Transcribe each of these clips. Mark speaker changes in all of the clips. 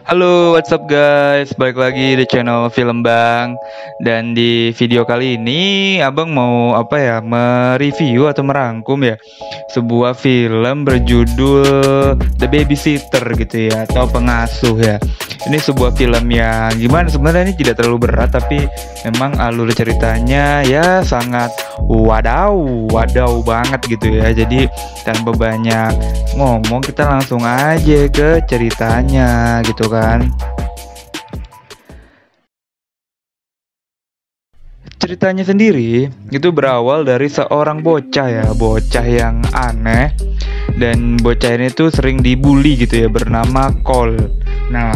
Speaker 1: Halo, what's up guys? Balik lagi di channel Film Bang. Dan di video kali ini Abang mau mereview atau merangkum ya sebuah film berjudul The Babysitter gitu ya, atau Pengasuh ya. Ini sebuah film yang gimana sebenarnya, ini tidak terlalu berat, tapi memang alur ceritanya ya sangat wadaw banget gitu ya. Jadi tanpa banyak ngomong, kita langsung aja ke ceritanya gitu kan. Ceritanya sendiri itu berawal dari seorang bocah ya, bocah yang aneh, dan bocah ini tuh sering dibully gitu ya, bernama Cole. Nah,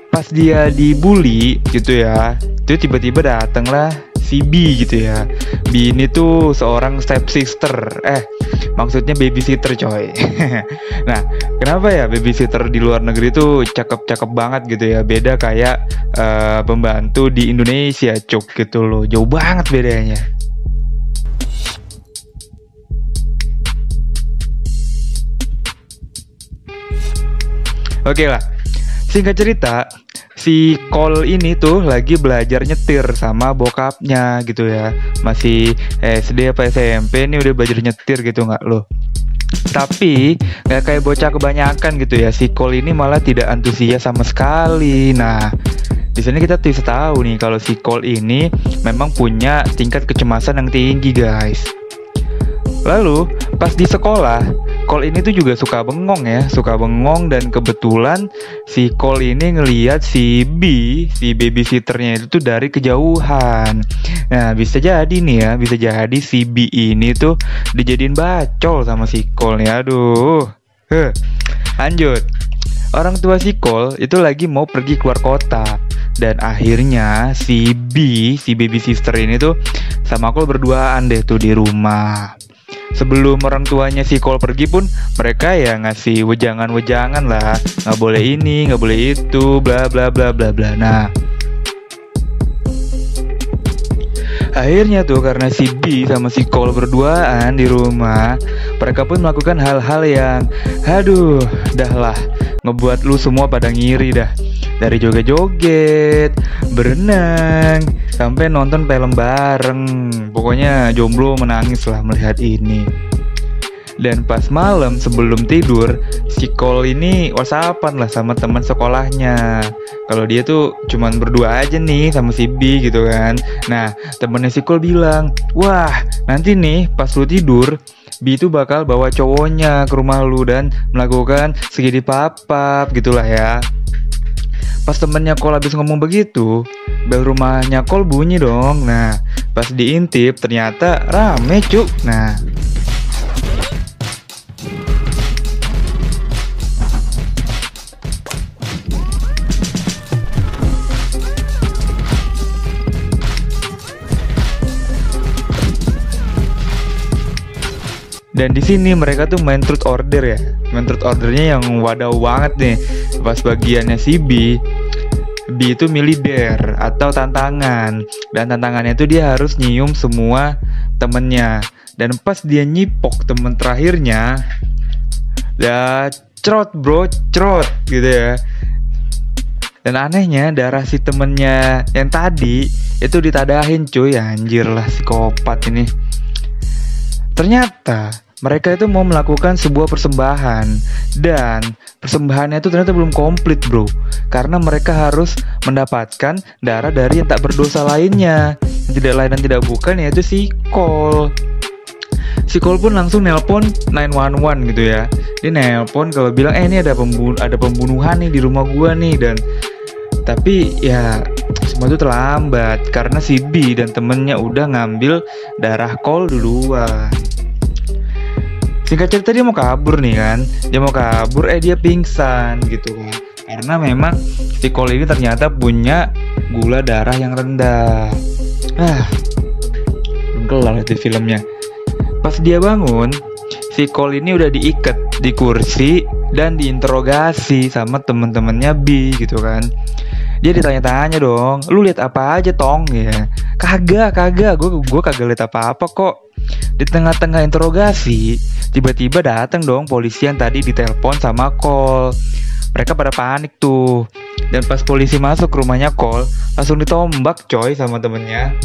Speaker 1: pas dia dibully gitu ya, itu tiba-tiba datanglah si B gitu ya. B ini tuh seorang stepsister, maksudnya babysitter coy. Nah, kenapa ya babysitter di luar negeri tuh cakep-cakep banget gitu ya, beda kayak pembantu di Indonesia cuk gitu loh, jauh banget bedanya. Oke lah, singkat cerita, si Cole ini tuh lagi belajar nyetir sama bokapnya gitu ya. Masih SD apa SMP nih udah belajar nyetir gitu nggak lo? Tapi nggak kayak bocah kebanyakan gitu ya, si Cole ini malah tidak antusias sama sekali. Nah, di sini kita bisa tahu nih kalau si Cole ini memang punya tingkat kecemasan yang tinggi guys. Lalu pas di sekolah, Cole ini tuh juga suka bengong ya, suka bengong, dan kebetulan si Cole ini ngelihat si B, si babysitternya itu tuh dari kejauhan. Nah, bisa jadi nih ya, bisa jadi si B ini tuh dijadiin bacol sama si Cole nih. Aduh. Lanjut. Orang tua si Cole itu lagi mau pergi keluar kota, dan akhirnya si B, si babysitter ini tuh sama Cole berduaan deh tuh di rumah. Sebelum orang tuanya si Cole pergi pun, mereka ya ngasih wejangan-wejangan lah, nggak boleh ini, nggak boleh itu, bla bla bla bla bla. Nah, akhirnya tuh karena si B sama si Cole berduaan di rumah, mereka pun melakukan hal-hal yang dah lah, ngebuat lu semua pada ngiri dah. Dari joget-joget, berenang, sampai nonton film bareng. Pokoknya jomblo menangis lah melihat ini. Dan pas malam sebelum tidur, si Cole ini whatsappan lah sama teman sekolahnya. Kalau dia tuh cuman berdua aja nih sama si B gitu kan. Nah, temennya si Cole bilang, wah nanti nih pas lu tidur, B itu bakal bawa cowoknya ke rumah lu dan melakukan segini papap gitulah ya. Pas temennya Cole habis ngomong begitu, bel rumahnya Cole bunyi dong. Nah, pas diintip ternyata rame cuk. Nah, dan di sini mereka tuh main truth order ya. Main truth ordernya yang wadaw banget nih. Pas bagiannya si B itu milih dare atau tantangan. Dan tantangannya tuh dia harus nyium semua temennya. Dan pas dia nyipok temen terakhirnya, ya crot bro, crot gitu ya. Dan anehnya darah si temennya yang tadi itu ditadahin cuy. Anjir lah, psikopat ini. Ternyata mereka itu mau melakukan sebuah persembahan, dan persembahannya itu ternyata belum komplit bro, karena mereka harus mendapatkan darah dari yang tak berdosa lainnya, yang tidak lain dan tidak bukan yaitu si Cole. Si Cole pun langsung nelpon 911 gitu ya. Dia nelpon kalau bilang ini ada pembunuhan nih di rumah gua nih, dan tapi ya semua itu terlambat karena si B dan temennya udah ngambil darah Cole duluan. Singkat cerita dia mau kabur nih kan. Dia mau kabur, dia pingsan gitu kan. Karena memang si Cole ini ternyata punya gula darah yang rendah. Belum kelar itu filmnya. Pas dia bangun, si Cole ini udah diikat di kursi dan diinterogasi sama temen-temennya B gitu kan. Dia ditanya-tanya dong, lu lihat apa aja tong ya? Kagak, gue kagak lihat apa-apa kok. Di tengah-tengah interogasi, tiba-tiba datang dong polisi yang tadi ditelepon sama Cole. Mereka pada panik tuh. Dan pas polisi masuk ke rumahnya Cole, langsung ditombak coy sama temennya.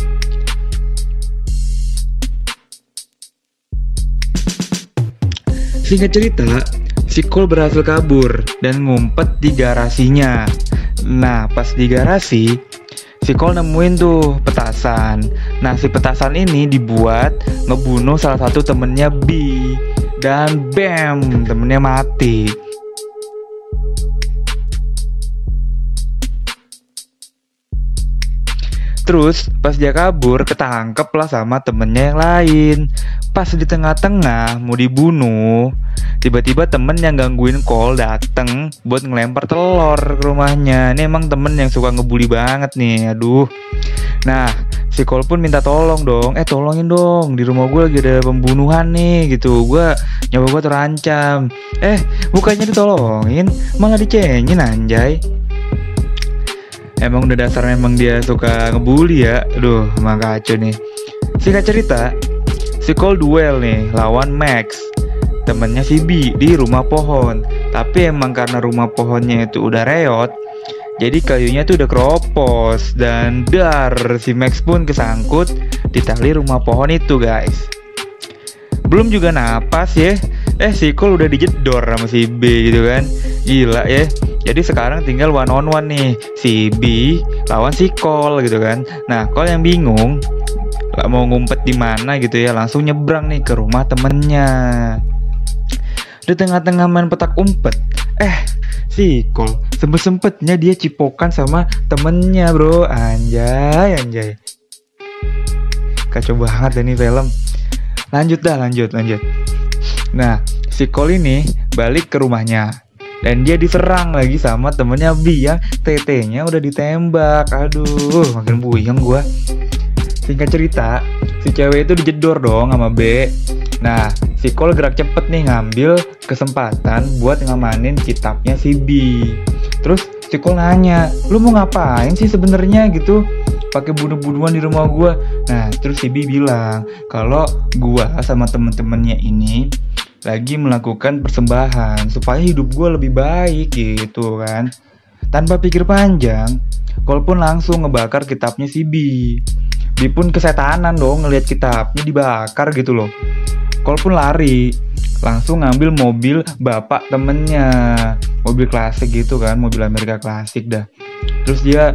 Speaker 1: Singkat cerita, si Cole berhasil kabur dan ngumpet di garasinya. Nah, pas di garasi, si Cole nemuin tuh petasan. Nah, si petasan ini dibuat ngebunuh salah satu temennya B. Dan bam, temennya mati. Terus pas dia kabur, ketangkep lah sama temennya yang lain. Pas di tengah-tengah mau dibunuh, tiba-tiba temen yang gangguin Cole dateng buat ngelempar telur ke rumahnya. Ini emang temen yang suka ngebully banget nih, aduh. Nah, si Cole pun minta tolong dong. Tolongin dong, di rumah gue lagi ada pembunuhan nih gitu. Nyawa gue terancam. Bukannya ditolongin, malah dicengin anjay. Emang udah dasarnya emang dia suka ngebully ya. Aduh, emang kacau nih. Singkat cerita, si Cole duel nih lawan Max, temennya si B, di rumah pohon. Tapi emang karena rumah pohonnya itu udah reot, jadi kayunya tuh udah keropos. Dan si Max pun kesangkut di tali rumah pohon itu guys. Belum juga napas ya, si Cole udah dijedor sama si B gitu kan. Gila ya. Jadi sekarang tinggal one on one nih, si B lawan si Cole gitu kan. Nah, Cole yang bingung mau ngumpet di mana gitu ya, langsung nyebrang nih ke rumah temennya. Di tengah-tengah main petak umpet, si Cole sempet-sempetnya dia cipokan sama temennya bro. Anjay. Kacau banget ini film. Lanjut. Nah, si Cole ini balik ke rumahnya dan dia diserang lagi sama temennya B yang tetenya udah ditembak. Aduh, makin puyeng gua. Singkat cerita, si cewek itu dijedor dong sama B. Nah, si Cole gerak cepet nih ngambil kesempatan buat ngamanin kitabnya si B. Terus si Cole nanya, lu mau ngapain sih sebenarnya gitu? Pakai bunuh-bunuhan di rumah gua. Nah, terus si B bilang kalau gua sama temen-temennya ini lagi melakukan persembahan supaya hidup gue lebih baik gitu kan. Tanpa pikir panjang, Cole pun langsung ngebakar kitabnya si B. B pun kesetanan dong ngelihat kitabnya dibakar gitu loh. Cole pun lari, langsung ngambil mobil bapak temennya, mobil klasik gitu kan, mobil Amerika klasik dah. Terus dia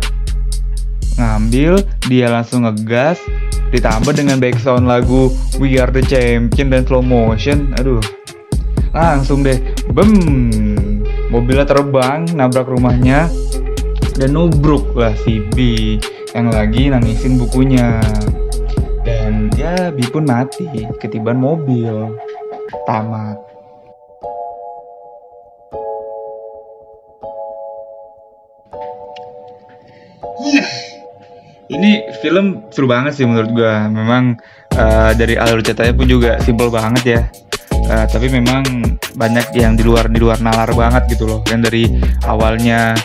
Speaker 1: langsung ngegas, ditambah dengan background lagu We Are The Champion dan slow motion. Aduh, langsung deh, bem, mobilnya terbang, nabrak rumahnya, dan nubruk lah si B yang lagi nangisin bukunya. Dan ya B pun mati ketiban mobil. Tamat. Ini film seru banget sih menurut gua. Memang dari alur ceritanya pun juga simpel banget ya. Tapi memang banyak yang di luar nalar banget gitu loh. Yang dari awalnya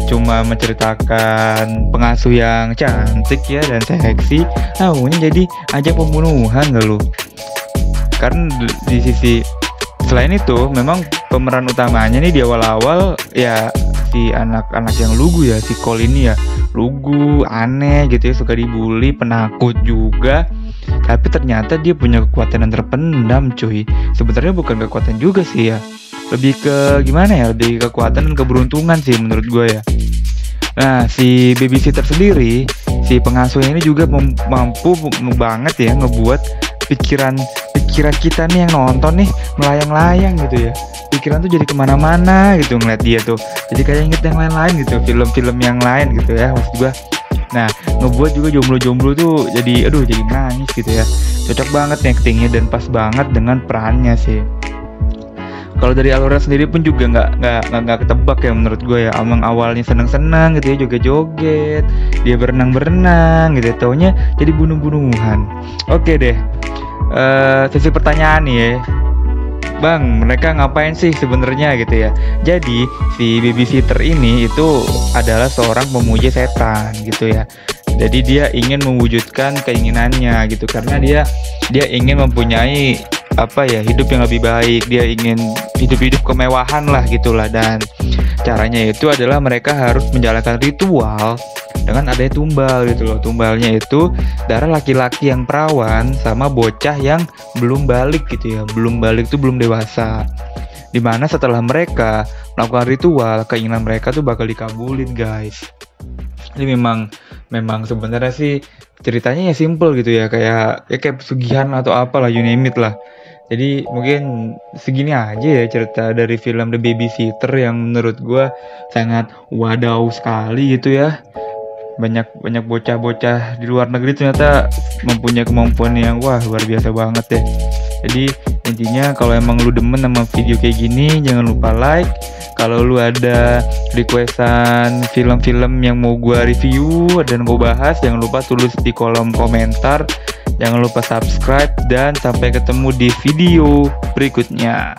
Speaker 1: cuma menceritakan pengasuh yang cantik ya dan seksi, namunnya jadi ajang pembunuhan gak lu? Karena di sisi selain itu memang pemeran utamanya nih di awal-awal ya si anak-anak yang lugu ya, si Cole ini ya lugu, aneh gitu ya, suka dibully, penakut juga. Tapi ternyata dia punya kekuatan yang terpendam cuy. Sebenarnya bukan kekuatan juga sih ya, lebih ke gimana ya, lebih kekuatan dan keberuntungan sih menurut gue ya. Nah, si babysitter sendiri, si pengasuhnya ini juga mampu banget ya ngebuat pikiran kita nih yang nonton nih melayang-layang gitu ya. Pikiran tuh jadi kemana-mana gitu ngeliat dia tuh. Jadi kayak inget yang lain-lain gitu, film-film yang lain gitu ya maksud gue. Nah, ngebuat juga jomblo-jomblo tuh jadi nangis gitu ya. Cocok banget nih actingnya dan pas banget dengan perannya sih. Kalau dari alurnya sendiri pun juga nggak ketebak ya menurut gue ya. Emang awalnya seneng-seneng gitu ya, joget-joget, dia berenang-berenang gitu ya, taunya jadi bunuh-bunuhan. Oke deh, sesi pertanyaan nih ya. Bang, mereka ngapain sih sebenarnya gitu ya? Jadi si babysitter ini itu adalah seorang pemuja setan gitu ya. Jadi dia ingin mewujudkan keinginannya gitu karena dia ingin mempunyai hidup yang lebih baik, dia ingin hidup kemewahan lah gitulah. Dan caranya itu adalah mereka harus menjalankan ritual dengan adanya tumbal gitu loh. Tumbalnya itu darah laki-laki yang perawan sama bocah yang belum balik gitu ya. Belum balik tuh belum dewasa. Dimana setelah mereka melakukan ritual, keinginan mereka tuh bakal dikabulin, guys. Jadi memang sebenarnya sih ceritanya ya simple gitu ya, kayak pesugihan atau apalah, you name it lah. Jadi mungkin segini aja ya cerita dari film The Babysitter yang menurut gue sangat wadaw sekali gitu ya. Banyak bocah-bocah di luar negeri ternyata mempunyai kemampuan yang luar biasa banget ya. Jadi intinya kalau emang lu demen sama video kayak gini, jangan lupa like. Kalau lu ada requestan film-film yang mau gua review dan gua bahas, jangan lupa tulis di kolom komentar. Jangan lupa subscribe dan sampai ketemu di video berikutnya.